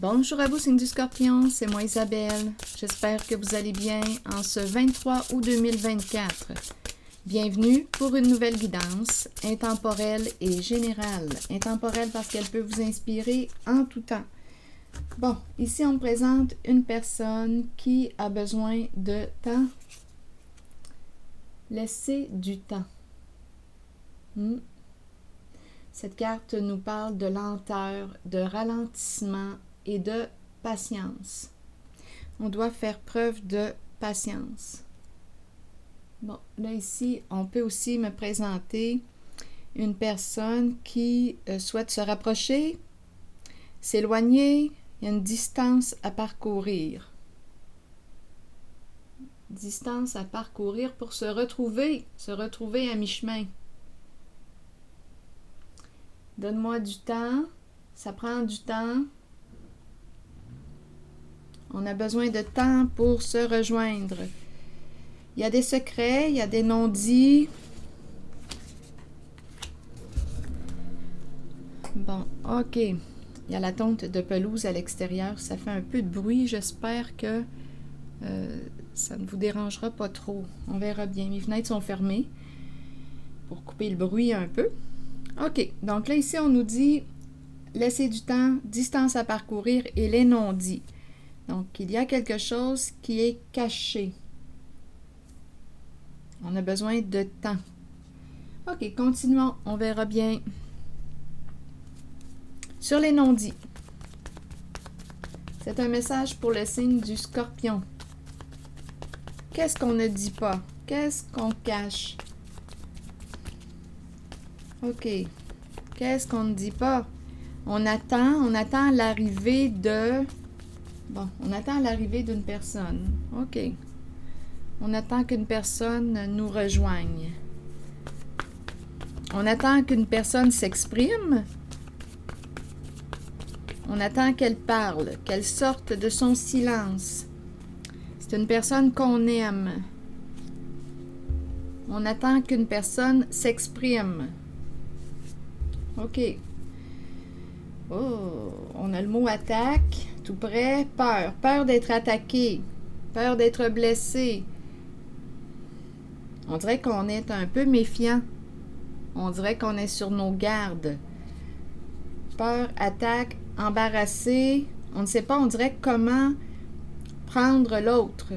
Bonjour à vous, signe du Scorpion, c'est moi Isabelle. J'espère que vous allez bien en ce 23 août 2024. Bienvenue pour une nouvelle guidance intemporelle et générale. Intemporelle parce qu'elle peut vous inspirer en tout temps. Bon, ici on me présente une personne qui a besoin de temps. Laissez du temps. Cette carte nous parle de lenteur, de ralentissement et de patience. On doit faire preuve de patience. Bon, là ici, on peut aussi me présenter une personne qui souhaite se rapprocher, s'éloigner. Il y a une distance à parcourir. Distance à parcourir pour se retrouver à mi-chemin. Donne-moi du temps, ça prend du temps. On a besoin de temps pour se rejoindre. Il y a des secrets, il y a des non-dits. Bon, ok. Il y a la tonte de pelouse à l'extérieur. Ça fait un peu de bruit. J'espère que ça ne vous dérangera pas trop. On verra bien. Mes fenêtres sont fermées pour couper le bruit un peu. Ok. Donc là, ici, on nous dit laisser du temps, distance à parcourir et les non-dits. Donc, il y a quelque chose qui est caché. On a besoin de temps. Ok, continuons. On verra bien. Sur les non-dits. C'est un message pour le signe du Scorpion. Qu'est-ce qu'on ne dit pas? Qu'est-ce qu'on cache? Ok. Qu'est-ce qu'on ne dit pas? On attend l'arrivée de... Bon, on attend l'arrivée d'une personne. OK. On attend qu'une personne nous rejoigne. On attend qu'une personne s'exprime. On attend qu'elle parle, qu'elle sorte de son silence. C'est une personne qu'on aime. On attend qu'une personne s'exprime. OK. Oh, on a le mot attaque, tout près, peur. Peur d'être attaqué, peur d'être blessé. On dirait qu'on est un peu méfiant. On dirait qu'on est sur nos gardes. Peur, attaque, embarrassé. On ne sait pas, on dirait comment prendre l'autre.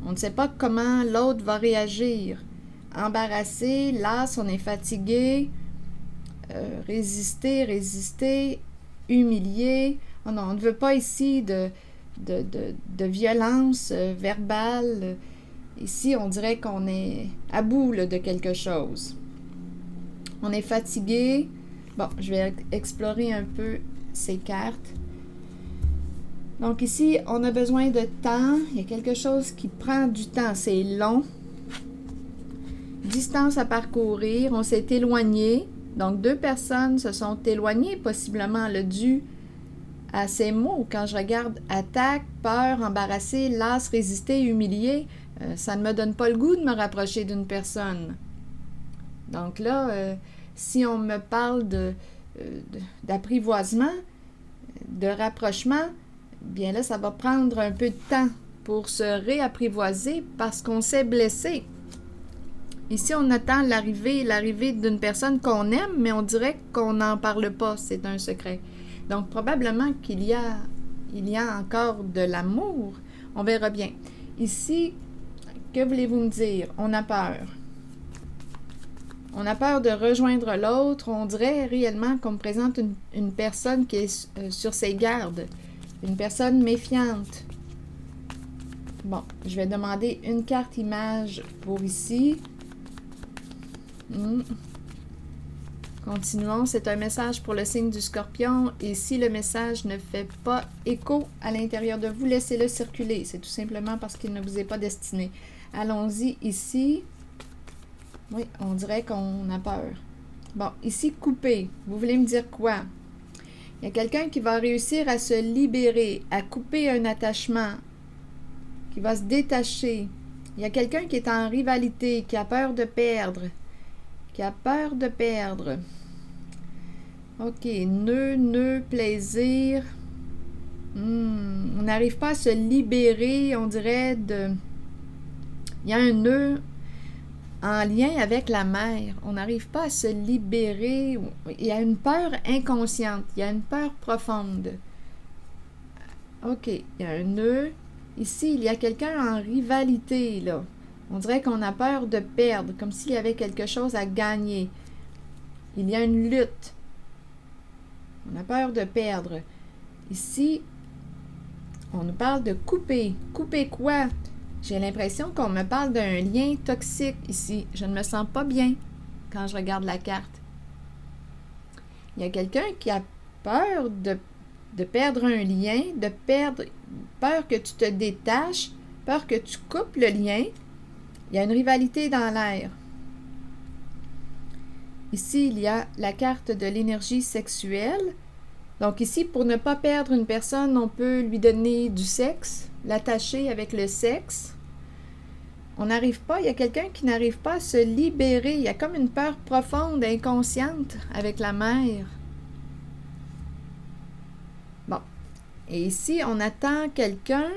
On ne sait pas comment l'autre va réagir. Embarrassé, las, on est fatigué. Résister, humilié. Oh non, on ne veut pas ici de violence verbale. Ici, on dirait qu'on est à bout là, de quelque chose. On est fatigué. Bon, je vais explorer un peu ces cartes. Donc ici, on a besoin de temps. Il y a quelque chose qui prend du temps. C'est long. Distance à parcourir. On s'est éloigné. Donc, deux personnes se sont éloignées, possiblement le dû à ces mots. Quand je regarde attaque, peur, embarrassé, las, résister, humilié, ça ne me donne pas le goût de me rapprocher d'une personne. Donc là, si on me parle d'apprivoisement, de rapprochement, bien là, ça va prendre un peu de temps pour se réapprivoiser parce qu'on s'est blessé. Ici, on attend l'arrivée d'une personne qu'on aime, mais on dirait qu'on n'en parle pas, c'est un secret. Donc, probablement qu'il y a encore de l'amour. On verra bien. Ici, que voulez-vous me dire? On a peur. On a peur de rejoindre l'autre. On dirait réellement qu'on me présente une personne qui est sur ses gardes. Une personne méfiante. Bon, je vais demander une carte image pour ici. Continuons, c'est un message pour le signe du Scorpion et si le message ne fait pas écho à l'intérieur de vous, laissez-le circuler. C'est tout simplement parce qu'il ne vous est pas destiné. Allons-y ici. Oui, on dirait qu'on a peur. Bon, ici, couper. Vous voulez me dire quoi? Il y a quelqu'un qui va réussir à se libérer, à couper un attachement, qui va se détacher. Il y a quelqu'un qui est en rivalité, qui a peur de perdre. OK, nœud, plaisir. On n'arrive pas à se libérer, on dirait, de... Il y a un nœud en lien avec la mère. On n'arrive pas à se libérer. Il y a une peur inconsciente. Il y a une peur profonde. OK, il y a un nœud. Ici, il y a quelqu'un en rivalité, là. On dirait qu'on a peur de perdre, comme s'il y avait quelque chose à gagner. Il y a une lutte. On a peur de perdre. Ici, on nous parle de couper. Couper quoi? J'ai l'impression qu'on me parle d'un lien toxique ici. Je ne me sens pas bien quand je regarde la carte. Il y a quelqu'un qui a peur de perdre un lien, peur que tu te détaches, peur que tu coupes le lien. Il y a une rivalité dans l'air. Ici, il y a la carte de l'énergie sexuelle. Donc ici, pour ne pas perdre une personne, on peut lui donner du sexe, l'attacher avec le sexe. On n'arrive pas, il y a quelqu'un qui n'arrive pas à se libérer. Il y a comme une peur profonde, inconsciente avec la mère. Bon. Et ici, on attend quelqu'un.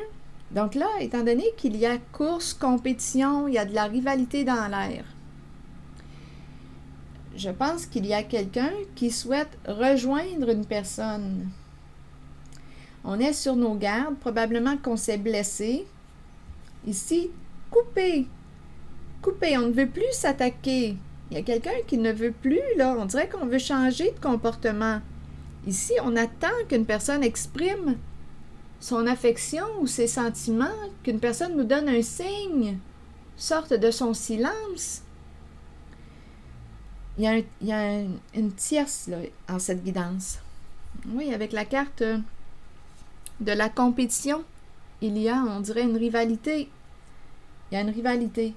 Donc là, étant donné qu'il y a course, compétition, il y a de la rivalité dans l'air. Je pense qu'il y a quelqu'un qui souhaite rejoindre une personne. On est sur nos gardes, probablement qu'on s'est blessé. Ici, couper. Couper, on ne veut plus s'attaquer. Il y a quelqu'un qui ne veut plus, là. On dirait qu'on veut changer de comportement. Ici, on attend qu'une personne exprime son affection ou ses sentiments, qu'une personne nous donne un signe, sorte de son silence. Il y a une tierce là, en cette guidance. Oui, avec la carte de la compétition, il y a, on dirait, une rivalité. Il y a une rivalité.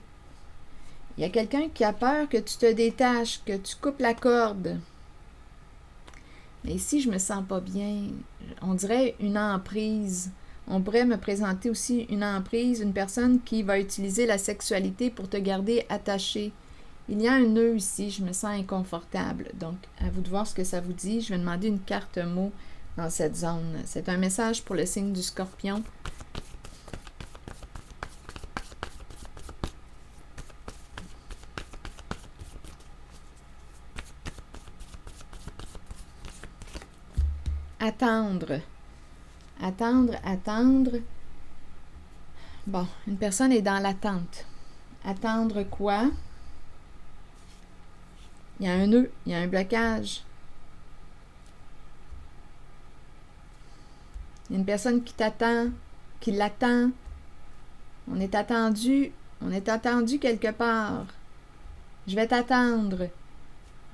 Il y a quelqu'un qui a peur que tu te détaches, que tu coupes la corde. Mais ici, je me sens pas bien. On dirait une emprise. On pourrait me présenter aussi une emprise, une personne qui va utiliser la sexualité pour te garder attaché. Il y a un nœud ici, je me sens inconfortable. Donc, à vous de voir ce que ça vous dit. Je vais demander une carte mot dans cette zone. C'est un message pour le signe du Scorpion. Attendre. Attendre, attendre. Bon, une personne est dans l'attente. Attendre quoi? Il y a un nœud, il y a un blocage. Il y a une personne qui t'attend, qui l'attend. On est attendu quelque part. Je vais t'attendre.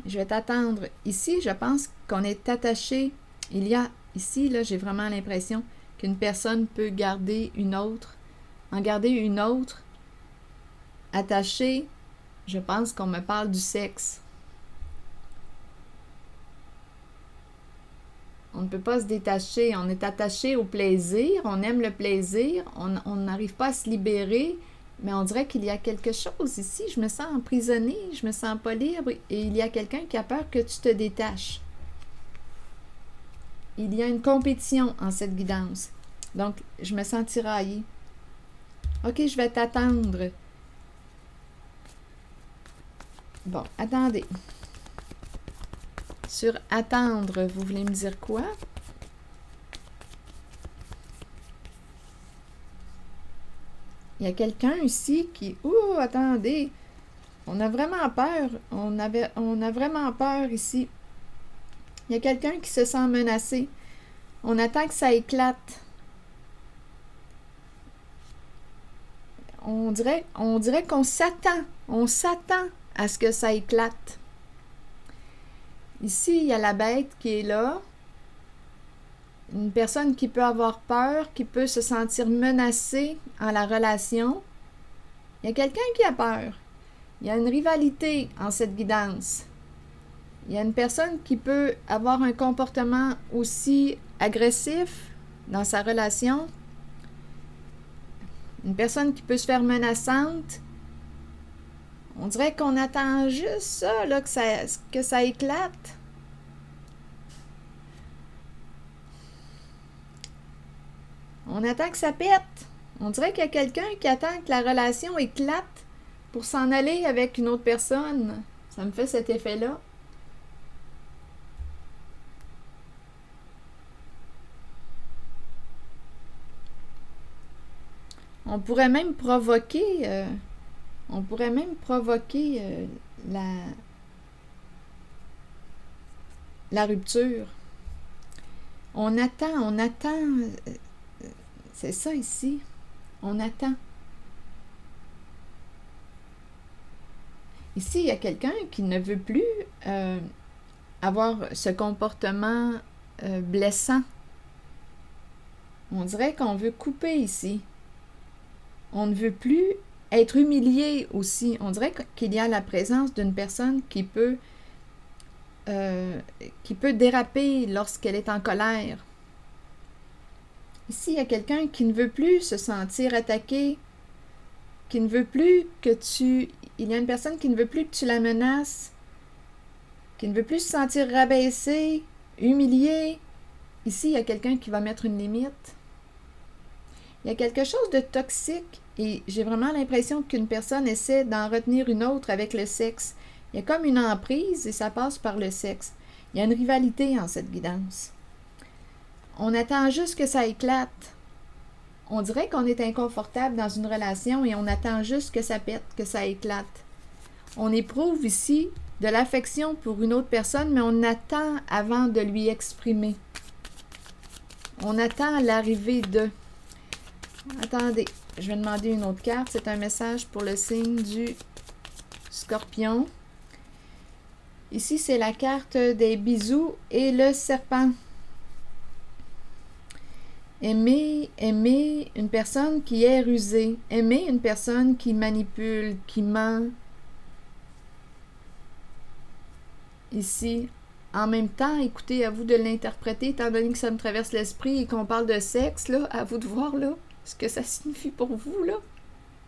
Je vais t'attendre. Ici, je pense qu'on est attaché. Il y a, ici, là, j'ai vraiment l'impression qu'une personne peut garder une autre. En garder une autre, attachée, je pense qu'on me parle du sexe. On ne peut pas se détacher. On est attaché au plaisir. On aime le plaisir. On n'arrive pas à se libérer. Mais on dirait qu'il y a quelque chose ici. Je me sens emprisonnée. Je me sens pas libre. Et il y a quelqu'un qui a peur que tu te détaches. Il y a une compétition en cette guidance. Donc, je me sens tiraillée. OK, je vais t'attendre. Bon, attendez. Sur attendre, vous voulez me dire quoi? Il y a quelqu'un ici qui... Ouh, attendez! On a vraiment peur. On a vraiment peur ici. Il y a quelqu'un qui se sent menacé. On attend que ça éclate. On dirait qu'on s'attend. On s'attend à ce que ça éclate. Ici, il y a la bête qui est là. Une personne qui peut avoir peur, qui peut se sentir menacée en la relation. Il y a quelqu'un qui a peur. Il y a une rivalité en cette guidance. Il y a une personne qui peut avoir un comportement aussi agressif dans sa relation. Une personne qui peut se faire menaçante. On dirait qu'on attend juste ça, là, que ça éclate. On attend que ça pète. On dirait qu'il y a quelqu'un qui attend que la relation éclate pour s'en aller avec une autre personne. Ça me fait cet effet-là. On pourrait même provoquer, la rupture. On attend, c'est ça ici. On attend. Ici, il y a quelqu'un qui ne veut plus avoir ce comportement blessant. On dirait qu'on veut couper ici. On ne veut plus être humilié aussi. On dirait qu'il y a la présence d'une personne qui peut déraper lorsqu'elle est en colère. Ici, il y a quelqu'un qui ne veut plus se sentir attaqué, qui ne veut plus que tu... Il y a une personne qui ne veut plus que tu la menaces, qui ne veut plus se sentir rabaissé, humilié. Ici, il y a quelqu'un qui va mettre une limite. Il y a quelque chose de toxique et j'ai vraiment l'impression qu'une personne essaie d'en retenir une autre avec le sexe. Il y a comme une emprise et ça passe par le sexe. Il y a une rivalité en cette guidance. On attend juste que ça éclate. On dirait qu'on est inconfortable dans une relation et on attend juste que ça pète, que ça éclate. On éprouve ici de l'affection pour une autre personne, mais on attend avant de lui exprimer. On attend l'arrivée de... Attendez, je vais demander une autre carte. C'est un message pour le signe du Scorpion. Ici, c'est la carte des bisous et le serpent. Aimer une personne qui est rusée. Aimer une personne qui manipule, qui ment. Ici, en même temps, écoutez, à vous de l'interpréter, étant donné que ça me traverse l'esprit et qu'on parle de sexe, là, à vous de voir, là, ce que ça signifie pour vous, là.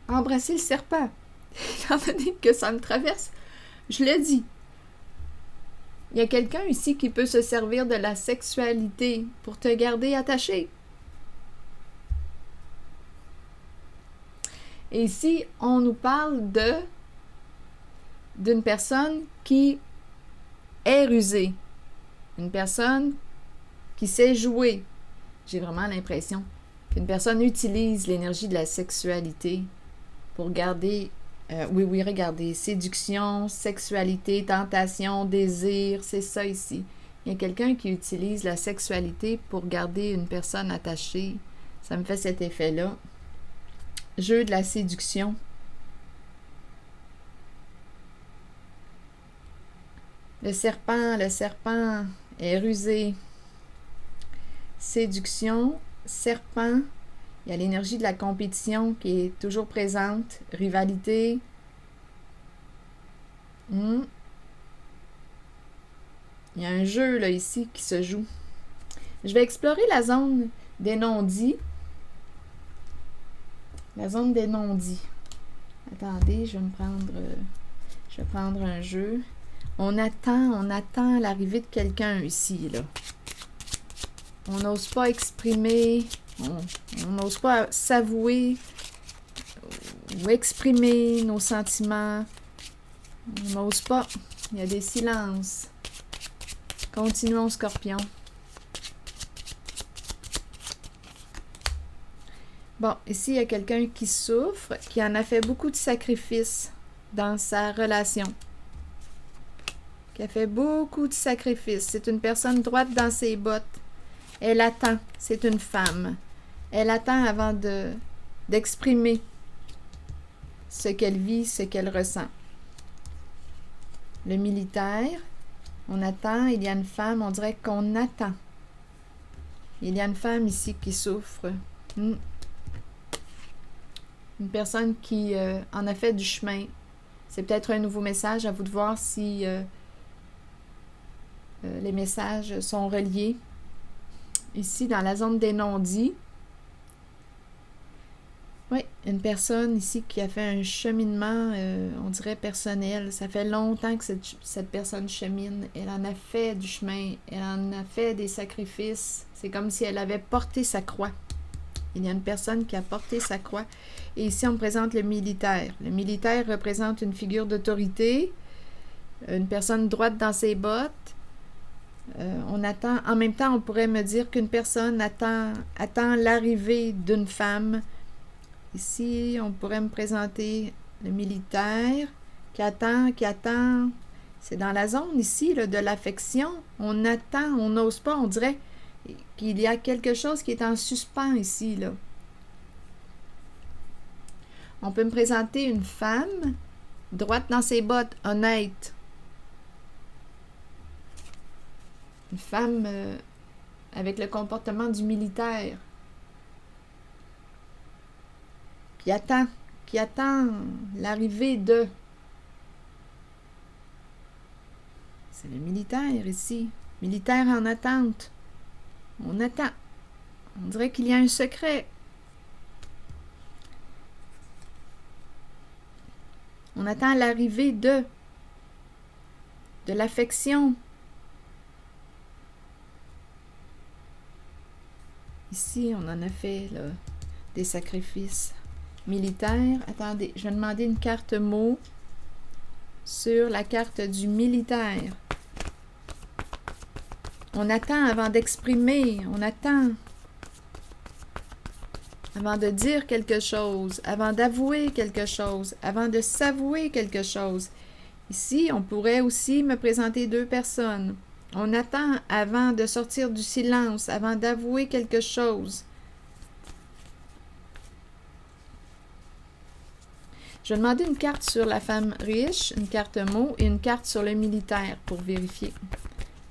Embrasser le serpent. Étant donné que ça me traverse, je le dis. Il y a quelqu'un ici qui peut se servir de la sexualité pour te garder attaché. Et ici, on nous parle d'une personne qui est rusée. Une personne qui sait jouer. J'ai vraiment l'impression qu'une personne utilise l'énergie de la sexualité pour garder... oui, regardez. Séduction, sexualité, tentation, désir, c'est ça ici. Il y a quelqu'un qui utilise la sexualité pour garder une personne attachée. Ça me fait cet effet-là. Jeu de la séduction. Le serpent est rusé. Séduction, serpent. Il y a l'énergie de la compétition qui est toujours présente. Rivalité. Il y a un jeu là ici qui se joue. Je vais explorer la zone des non-dits. La zone des non-dits. Attendez, je vais prendre un jeu. On attend l'arrivée de quelqu'un ici, là. On n'ose pas exprimer, on n'ose pas s'avouer ou exprimer nos sentiments. On n'ose pas. Il y a des silences. Continuons, Scorpion. Bon, ici, il y a quelqu'un qui souffre, qui en a fait beaucoup de sacrifices dans sa relation. Qui a fait beaucoup de sacrifices. C'est une personne droite dans ses bottes. Elle attend. C'est une femme. Elle attend avant d'exprimer ce qu'elle vit, ce qu'elle ressent. Le militaire, on attend. Il y a une femme, on dirait qu'on attend. Il y a une femme ici qui souffre. Une personne qui en a fait du chemin. C'est peut-être un nouveau message. À vous de voir si les messages sont reliés. Ici, dans la zone des non-dits. Oui, une personne ici qui a fait un cheminement, on dirait personnel. Ça fait longtemps que cette personne chemine. Elle en a fait du chemin. Elle en a fait des sacrifices. C'est comme si elle avait porté sa croix. Il y a une personne qui a porté sa croix. Et ici, on présente le militaire. Le militaire représente une figure d'autorité, une personne droite dans ses bottes. On attend, en même temps, on pourrait me dire qu'une personne attend l'arrivée d'une femme. Ici, on pourrait me présenter le militaire qui attend. C'est dans la zone ici là, de l'affection. On attend, on n'ose pas, on dirait qu'il y a quelque chose qui est en suspens ici, là. On peut me présenter une femme, droite dans ses bottes, honnête. Une femme avec le comportement du militaire. Qui attend l'arrivée de... C'est le militaire ici. Militaire en attente. On attend. On dirait qu'il y a un secret. On attend l'arrivée de l'affection. Ici, on en a fait là, des sacrifices militaires. Attendez, je vais demander une carte mot sur la carte du militaire. On attend avant d'exprimer, on attend avant de dire quelque chose, avant d'avouer quelque chose, avant de s'avouer quelque chose. Ici, on pourrait aussi me présenter deux personnes. On attend avant de sortir du silence, avant d'avouer quelque chose. Je vais demander une carte sur la femme riche, une carte mot et une carte sur le militaire pour vérifier.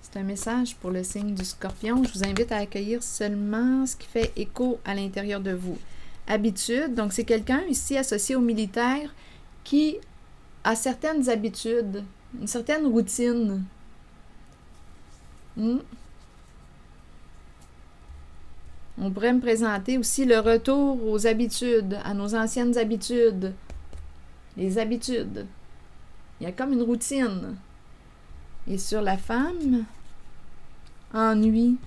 C'est un message pour le signe du Scorpion. Je vous invite à accueillir seulement ce qui fait écho à l'intérieur de vous. Habitude, donc c'est quelqu'un ici associé au militaire qui a certaines habitudes, une certaine routine. On pourrait me présenter aussi le retour aux habitudes, à nos anciennes habitudes. Les habitudes. Il y a comme une routine. Et sur la femme, ennui.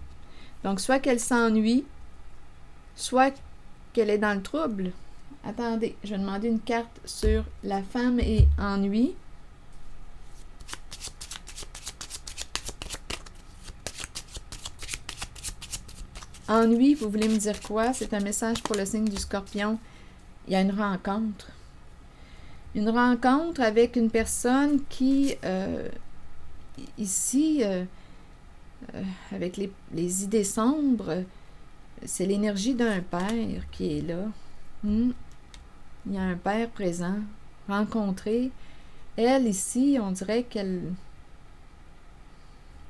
Donc, soit qu'elle s'ennuie, soit qu'elle est dans le trouble. Attendez, je vais demander une carte sur la femme et ennui. Ennui, vous voulez me dire quoi? C'est un message pour le signe du Scorpion. Il y a une rencontre. Une rencontre avec une personne qui, ici, avec les idées sombres, c'est l'énergie d'un père qui est là. Il y a un père présent, rencontré. Elle, ici, on dirait qu'elle...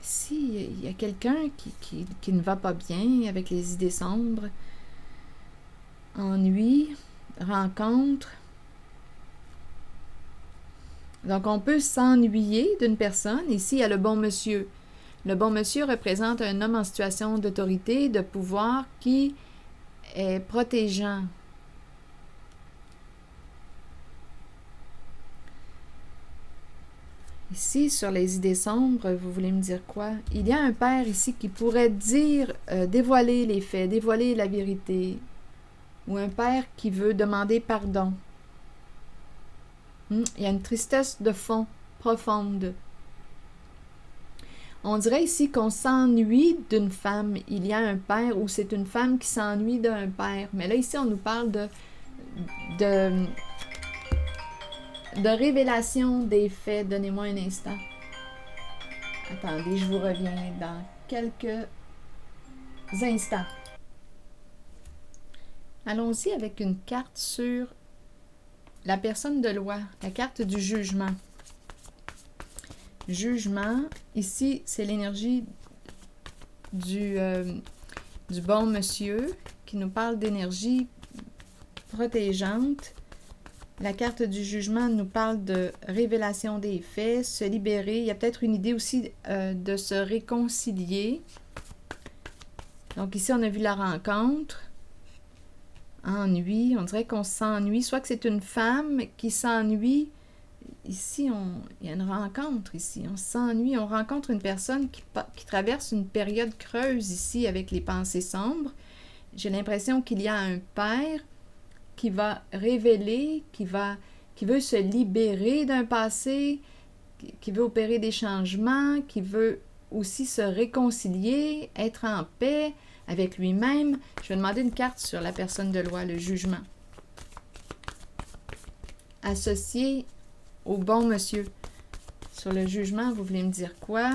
Ici, il y a quelqu'un qui ne va pas bien avec les idées sombres. Ennui, rencontre. Donc, on peut s'ennuyer d'une personne. Ici, il y a le bon monsieur. Le bon monsieur représente un homme en situation d'autorité, de pouvoir, qui est protégeant. Ici, sur les idées sombres, vous voulez me dire quoi? Il y a un père ici qui pourrait dire, dévoiler les faits, dévoiler la vérité. Ou un père qui veut demander pardon. Il y a une tristesse de fond profonde. On dirait ici qu'on s'ennuie d'une femme. Il y a un père ou c'est une femme qui s'ennuie d'un père. Mais là, ici, on nous parle de révélation des faits. Donnez-moi un instant. Attendez, je vous reviens dans quelques instants. Allons-y avec une carte sur la personne de loi, la carte du jugement. Jugement, ici, c'est l'énergie du bon monsieur qui nous parle d'énergie protégeante. La carte du jugement nous parle de révélation des faits, se libérer. Il y a peut-être une idée aussi de se réconcilier. Donc ici, on a vu la rencontre. Ennui, on dirait qu'on s'ennuie. Soit que c'est une femme qui s'ennuie. Ici, il y a une rencontre ici. On s'ennuie, on rencontre une personne qui traverse une période creuse ici avec les pensées sombres. j'ai l'impression qu'il y a un père qui va révéler, qui veut se libérer d'un passé, qui veut opérer des changements, qui veut aussi se réconcilier, être en paix avec lui-même. Je vais demander une carte sur la personne de loi, le jugement. Associé au bon monsieur. Sur le jugement, vous voulez me dire quoi?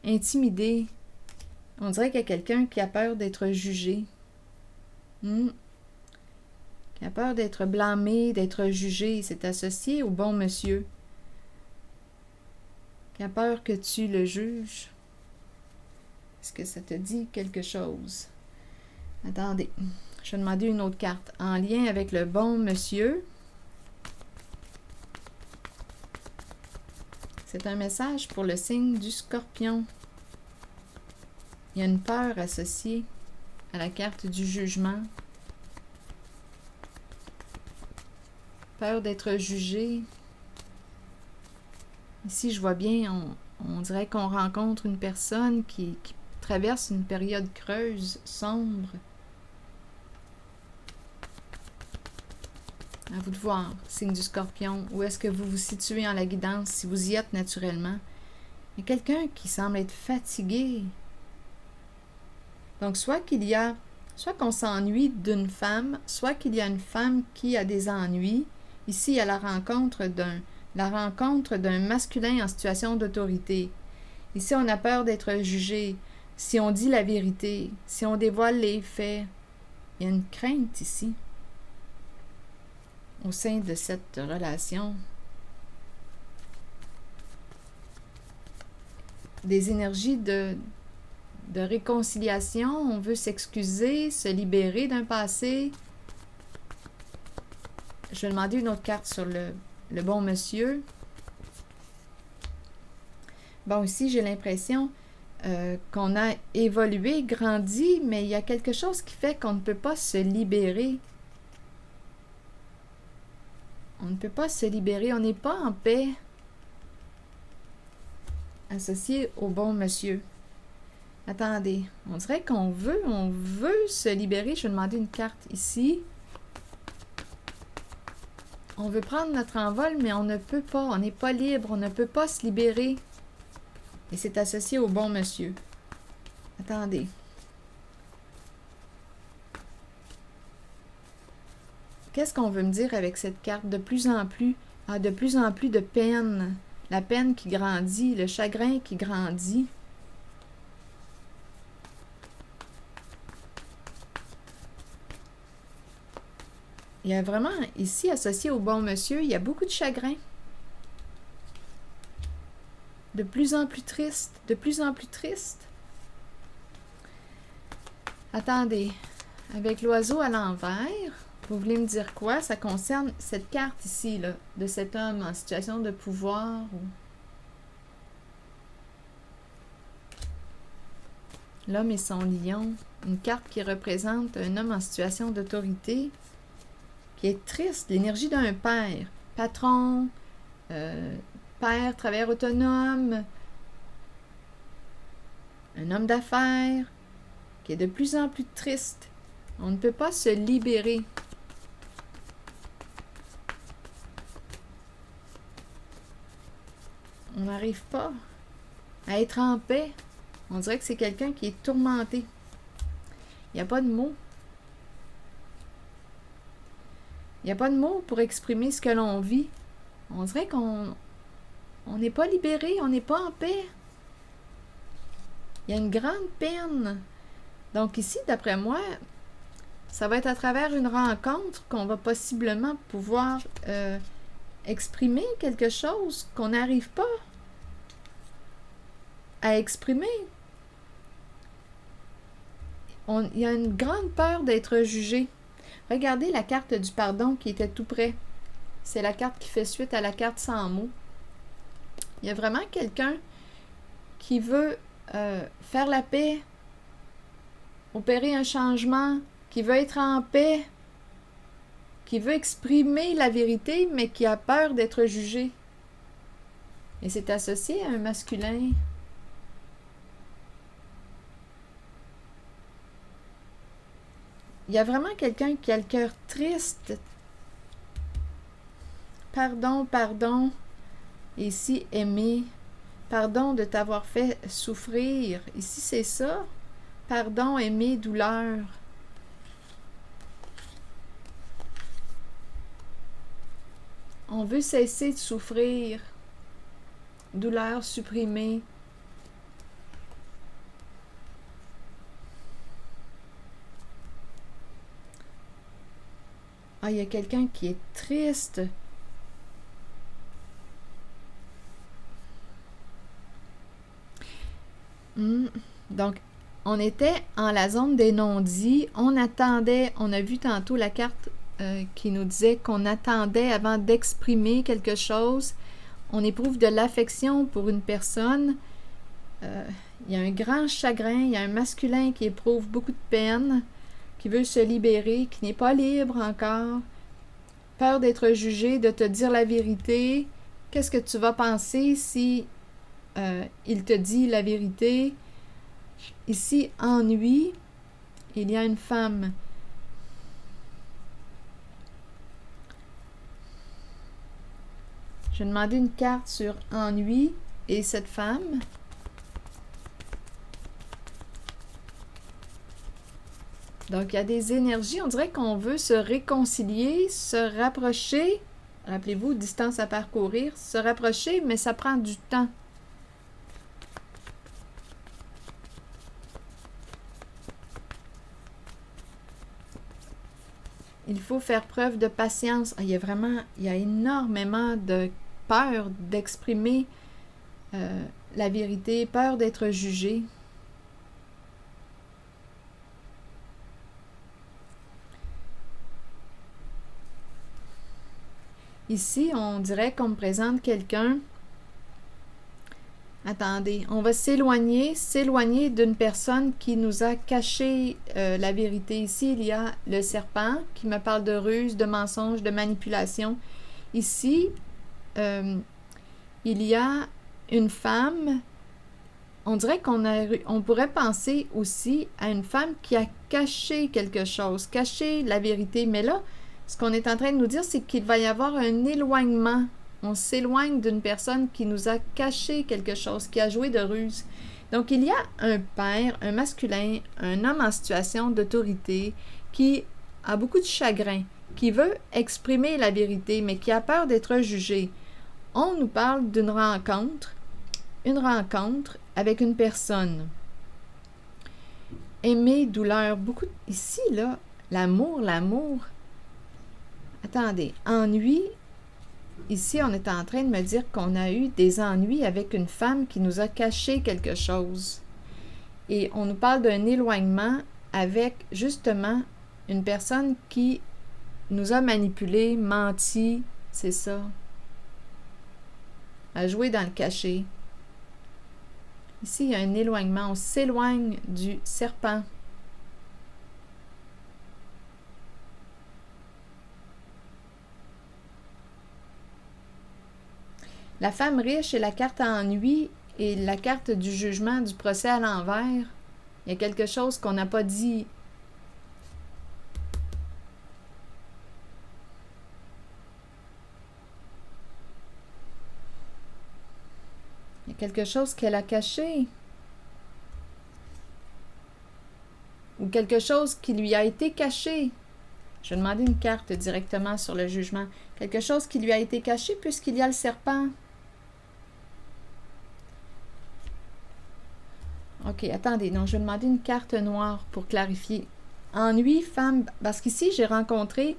Intimidé. On dirait qu'il y a quelqu'un qui a peur d'être jugé. Qui a peur d'être blâmé, d'être jugé. C'est associé au bon monsieur. Qui a peur que tu le juges. Est-ce que ça te dit quelque chose? Attendez, je vais demander une autre carte. En lien avec le bon monsieur. C'est un message pour le signe du Scorpion. Il y a une peur associée à la carte du jugement. Peur d'être jugé. Ici, je vois bien, on dirait qu'on rencontre une personne qui traverse une période creuse, sombre. À vous de voir, signe du Scorpion, où est-ce que vous vous situez en la guidance, si vous y êtes naturellement. Il y a quelqu'un qui semble être fatigué. Donc, soit qu'on s'ennuie d'une femme, soit qu'il y a une femme qui a des ennuis. Ici, il y a la rencontre d'un masculin en situation d'autorité. Ici, on a peur d'être jugé. Si on dit la vérité, si on dévoile les faits, il y a une crainte ici. Au sein de cette relation. Des énergies de réconciliation, on veut s'excuser, se libérer d'un passé. Je vais demander une autre carte sur le bon monsieur. Bon, ici, j'ai l'impression qu'on a évolué, grandi, mais il y a quelque chose qui fait qu'on ne peut pas se libérer. On ne peut pas se libérer, on n'est pas en paix. Associé au bon monsieur. Attendez, on dirait qu'on veut se libérer. Je vais demander une carte ici. On veut prendre notre envol, mais on ne peut pas. On n'est pas libre, on ne peut pas se libérer. Et c'est associé au bon monsieur. Attendez. Qu'est-ce qu'on veut me dire avec cette carte? De plus en plus de peine. La peine qui grandit, le chagrin qui grandit. Il y a vraiment, ici, associé au bon monsieur, il y a beaucoup de chagrin. De plus en plus triste, de plus en plus triste. Attendez, avec l'oiseau à l'envers, vous voulez me dire quoi? Ça concerne cette carte ici, là, de cet homme en situation de pouvoir. L'homme et son lion. Une carte qui représente un homme en situation d'autorité, qui est triste. L'énergie d'un père. Patron, père, travailleur autonome, un homme d'affaires, qui est de plus en plus triste. On ne peut pas se libérer. On n'arrive pas à être en paix. On dirait que c'est quelqu'un qui est tourmenté. Il n'y a pas de mots. Il n'y a pas de mots pour exprimer ce que l'on vit. On dirait qu'on n'est pas libéré, on n'est pas en paix. Il y a une grande peine. Donc ici, d'après moi, ça va être à travers une rencontre qu'on va possiblement pouvoir exprimer quelque chose qu'on n'arrive pas à exprimer. Il y a une grande peur d'être jugé. Regardez la carte du pardon qui était tout près. C'est la carte qui fait suite à la carte sans mots. Il y a vraiment quelqu'un qui veut faire la paix, opérer un changement, qui veut être en paix, qui veut exprimer la vérité, mais qui a peur d'être jugé. Et c'est associé à un masculin. il y a vraiment quelqu'un qui a le cœur triste. Pardon, pardon. Ici, aimer. Pardon de t'avoir fait souffrir. Ici, c'est ça. Pardon, aimer, douleur. On veut cesser de souffrir. Douleur supprimée. Ah, il y a quelqu'un qui est triste. Donc, on était en la zone des non-dits. On attendait, on a vu tantôt la carte qui nous disait qu'on attendait avant d'exprimer quelque chose. On éprouve de l'affection pour une personne. Il y a un grand chagrin, il y a un masculin qui éprouve beaucoup de peine, qui veut se libérer, qui n'est pas libre encore. Peur d'être jugé, de te dire la vérité. Qu'est-ce que tu vas penser si il te dit la vérité? Ici, ennui, il y a une femme. Je vais demander une carte sur ennui et cette femme. Donc, il y a des énergies. On dirait qu'on veut se réconcilier, se rapprocher. Rappelez-vous, distance à parcourir. Se rapprocher, mais ça prend du temps. Il faut faire preuve de patience. Il y a énormément de peur d'exprimer la vérité, peur d'être jugé. Ici, on dirait qu'on me présente quelqu'un. Attendez, on va s'éloigner d'une personne qui nous a caché la vérité. Ici, il y a le serpent qui me parle de ruse, de mensonge, de manipulation. Ici, il y a une femme. On dirait on pourrait penser aussi à une femme qui a caché quelque chose, caché la vérité. Mais là, ce qu'on est en train de nous dire, c'est qu'il va y avoir un éloignement. On s'éloigne d'une personne qui nous a caché quelque chose, qui a joué de ruse. Donc, il y a un père, un masculin, un homme en situation d'autorité qui a beaucoup de chagrin, qui veut exprimer la vérité, mais qui a peur d'être jugé. On nous parle d'une rencontre, une rencontre avec une personne. Aimer, douleur, beaucoup. Ici, là, l'amour. Attendez, ennui. Ici, on est en train de me dire qu'on a eu des ennuis avec une femme qui nous a caché quelque chose. Et on nous parle d'un éloignement avec, justement, une personne qui nous a manipulés, menti, c'est ça. A joué dans le cachet. Ici, il y a un éloignement. On s'éloigne du serpent. La femme riche et la carte ennui et la carte du jugement du procès à l'envers. Il y a quelque chose qu'on n'a pas dit. Il y a quelque chose qu'elle a caché. Ou quelque chose qui lui a été caché. Je vais demander une carte directement sur le jugement. Quelque chose qui lui a été caché puisqu'il y a le serpent. OK, attendez. Non, je vais demander une carte noire pour clarifier. Ennui, femme, parce qu'ici, j'ai rencontré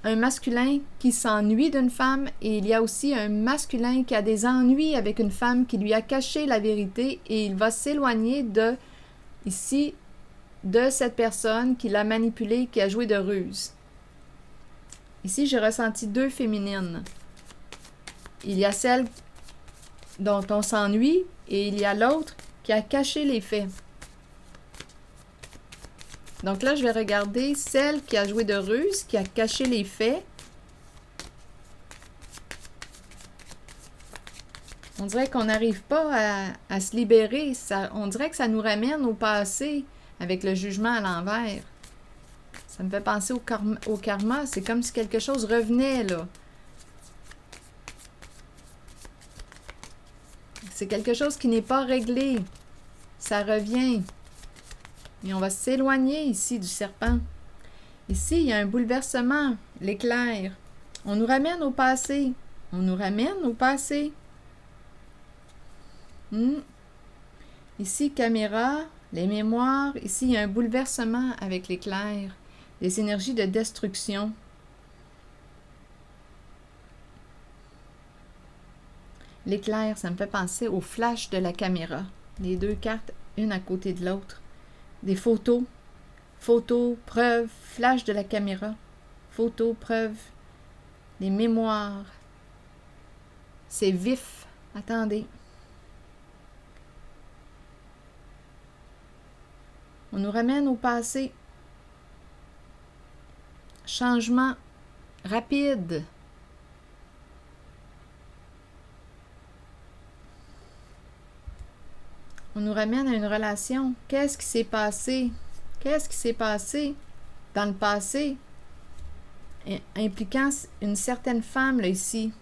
un masculin qui s'ennuie d'une femme et il y a aussi un masculin qui a des ennuis avec une femme qui lui a caché la vérité et il va s'éloigner ici, de cette personne qui l'a manipulé, qui a joué de ruse. Ici, j'ai ressenti deux féminines. Il y a celle dont on s'ennuie et il y a l'autre qui a caché les faits. Donc là, je vais regarder celle qui a joué de ruse, qui a caché les faits. On dirait qu'on n'arrive pas à se libérer. On dirait que ça nous ramène au passé avec le jugement à l'envers. Ça me fait penser au karma. C'est comme si quelque chose revenait, là. C'est quelque chose qui n'est pas réglé. Ça revient. Et on va s'éloigner ici du serpent. Ici, il y a un bouleversement, l'éclair. On nous ramène au passé. On nous ramène au passé. Ici, caméra, les mémoires. Ici, il y a un bouleversement avec l'éclair. Des énergies de destruction. L'éclair, ça me fait penser au flash de la caméra. Les deux cartes, une à côté de l'autre. Des photos. Photos, preuves, flash de la caméra. Photos, preuves. Des mémoires. C'est vif. Attendez. On nous ramène au passé. Changement rapide. On nous ramène à une relation. Qu'est-ce qui s'est passé? Qu'est-ce qui s'est passé dans le passé? Impliquant une certaine femme, là, ici.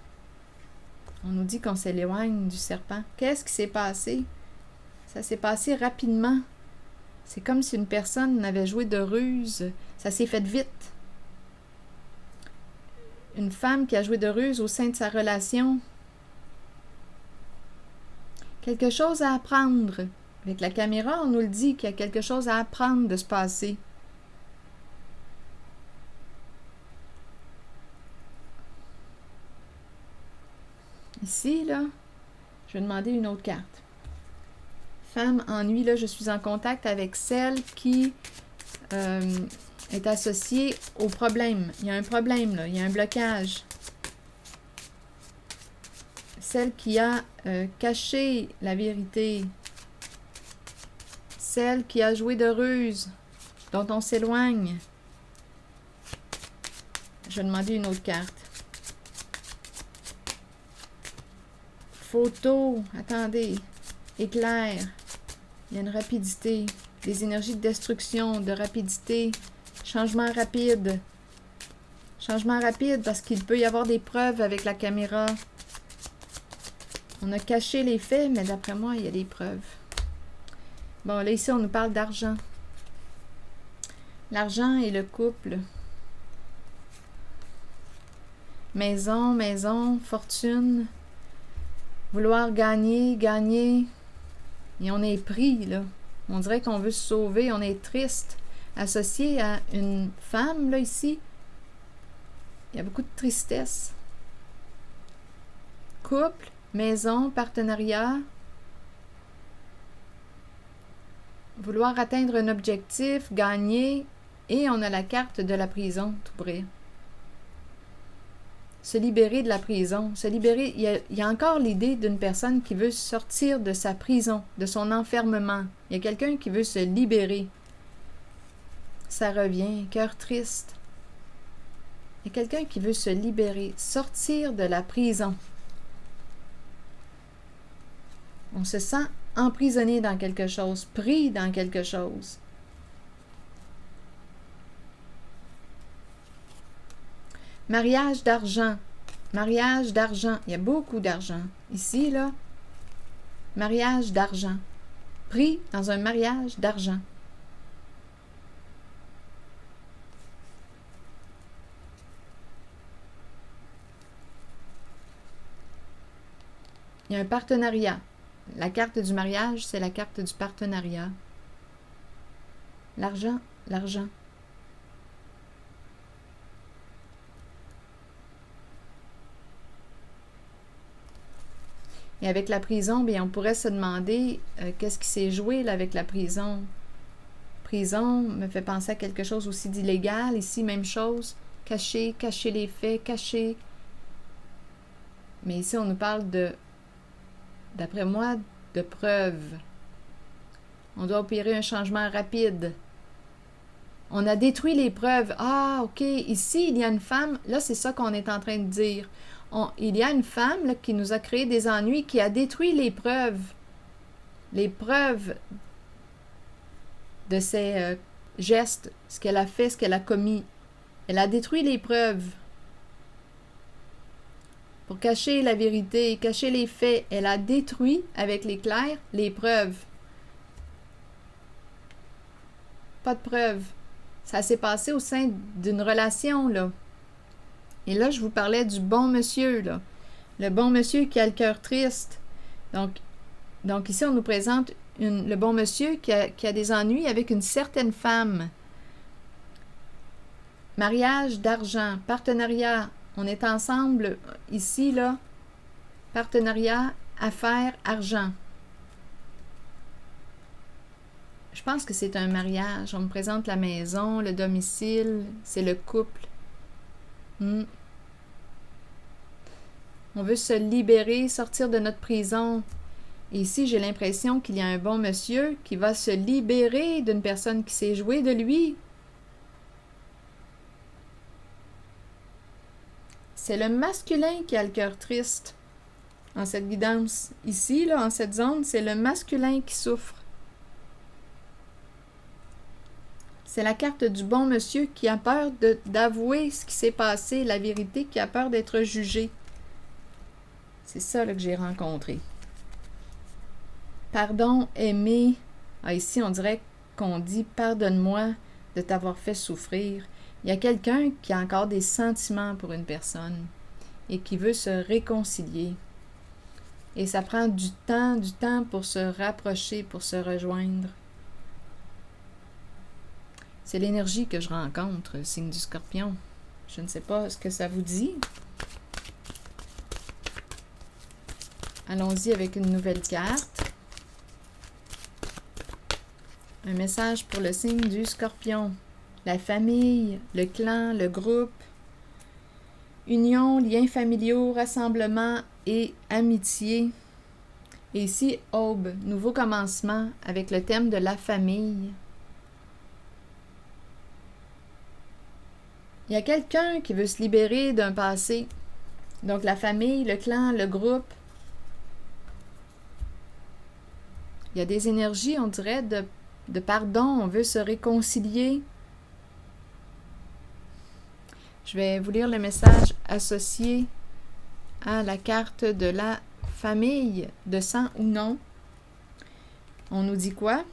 On nous dit qu'on s'éloigne du serpent. Qu'est-ce qui s'est passé? Ça s'est passé rapidement. C'est comme si une personne avait joué de ruse. Ça s'est fait vite. Une femme qui a joué de ruse au sein de sa relation. Quelque chose à apprendre. Avec la caméra, on nous le dit qu'il y a quelque chose à apprendre de ce passé. Ici, là, je vais demander une autre carte. Femme, ennui, là, je suis en contact avec celle qui est associée au problème. Il y a un problème, là, il y a un blocage. Celle qui a caché la vérité. Celle qui a joué de ruse, dont on s'éloigne. Je vais demander une autre carte. Photo, attendez, éclair. Il y a une rapidité, des énergies de destruction, de rapidité, changement rapide. Changement rapide parce qu'il peut y avoir des preuves avec la caméra. On a caché les faits, mais d'après moi, il y a des preuves. Bon, là, ici, on nous parle d'argent. L'argent et le couple. Maison, maison, fortune. Vouloir gagner, gagner. Et on est pris, là. On dirait qu'on veut se sauver, on est triste. Associé à une femme, là, ici, il y a beaucoup de tristesse. Couple, maison, partenariat. Vouloir atteindre un objectif, gagner, et on a la carte de la prison, tout près. Se libérer de la prison, se libérer, il y a encore l'idée d'une personne qui veut sortir de sa prison, de son enfermement. Il y a quelqu'un qui veut se libérer. Ça revient, cœur triste. Il y a quelqu'un qui veut se libérer, sortir de la prison. On se sent emprisonné dans quelque chose, pris dans quelque chose. Mariage d'argent. Mariage d'argent. Il y a beaucoup d'argent. Ici, là, mariage d'argent. Pris dans un mariage d'argent. Il y a un partenariat. La carte du mariage, c'est la carte du partenariat. L'argent, l'argent. Et avec la prison, bien, on pourrait se demander qu'est-ce qui s'est joué là, avec la prison. Prison me fait penser à quelque chose aussi d'illégal. Ici, même chose. Cacher, cacher les faits, cacher. Mais ici, on nous parle de, d'après moi, de preuves. On doit opérer un changement rapide. On a détruit les preuves. Ah, OK, ici, il y a une femme. Là, c'est ça qu'on est en train de dire. Il y a une femme là, qui nous a créé des ennuis, qui a détruit les preuves. Les preuves de ces geste, ce qu'elle a fait, ce qu'elle a commis. Elle a détruit les preuves. Pour cacher la vérité, cacher les faits, elle a détruit avec l'éclair les preuves. Pas de preuves. Ça s'est passé au sein d'une relation, là. Et là, je vous parlais du bon monsieur, là. Le bon monsieur qui a le cœur triste. Donc ici, on nous présente le bon monsieur qui a des ennuis avec une certaine femme. Mariage d'argent, partenariat. On est ensemble ici, là. Partenariat, affaires, argent. Je pense que c'est un mariage. On me présente la maison, le domicile, c'est le couple. On veut se libérer, sortir de notre prison. Et ici, j'ai l'impression qu'il y a un bon monsieur qui va se libérer d'une personne qui s'est jouée de lui. C'est le masculin qui a le cœur triste. En cette guidance, ici, là, en cette zone, c'est le masculin qui souffre. C'est la carte du bon monsieur qui a peur d'avouer ce qui s'est passé, la vérité, qui a peur d'être jugé. C'est ça là, que j'ai rencontré. Pardon, aimer. Ah, ici, on dirait qu'on dit « Pardonne-moi de t'avoir fait souffrir ». Il y a quelqu'un qui a encore des sentiments pour une personne et qui veut se réconcilier. Et ça prend du temps pour se rapprocher, pour se rejoindre. C'est l'énergie que je rencontre, signe du Scorpion. Je ne sais pas ce que ça vous dit. Allons-y avec une nouvelle carte. Un message pour le signe du Scorpion. La famille, le clan, le groupe, union, liens familiaux, rassemblement et amitié. Et ici, aube, nouveau commencement avec le thème de la famille. Il y a quelqu'un qui veut se libérer d'un passé. Donc la famille, le clan, le groupe. Il y a des énergies, on dirait, de pardon. On veut se réconcilier. Je vais vous lire le message associé à la carte de la famille, de sang ou non. On nous dit quoi?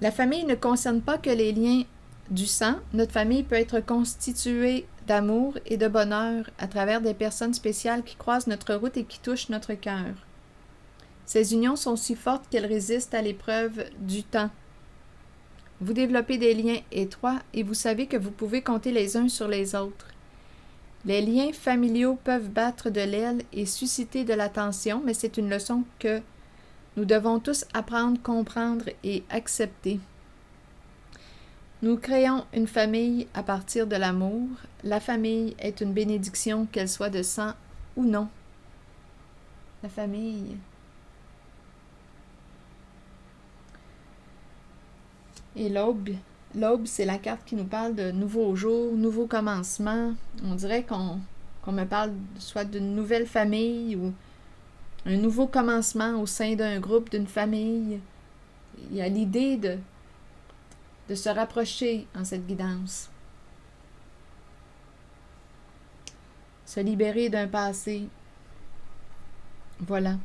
La famille ne concerne pas que les liens du sang. Notre famille peut être constituée d'amour et de bonheur à travers des personnes spéciales qui croisent notre route et qui touchent notre cœur. Ces unions sont si fortes qu'elles résistent à l'épreuve du temps. Vous développez des liens étroits et vous savez que vous pouvez compter les uns sur les autres. Les liens familiaux peuvent battre de l'aile et susciter de la tension, mais c'est une leçon que nous devons tous apprendre, comprendre et accepter. Nous créons une famille à partir de l'amour. La famille est une bénédiction, qu'elle soit de sang ou non. La famille. Et l'aube, c'est la carte qui nous parle de nouveaux jours, nouveaux commencements. On dirait qu'on me parle soit d'une nouvelle famille ou un nouveau commencement au sein d'un groupe, d'une famille. Il y a l'idée de se rapprocher en cette guidance. Se libérer d'un passé. Voilà.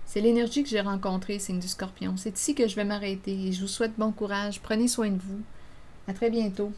C'est l'énergie que j'ai rencontrée, signe du Scorpion. C'est ici que je vais m'arrêter et je vous souhaite bon courage. Prenez soin de vous. À très bientôt.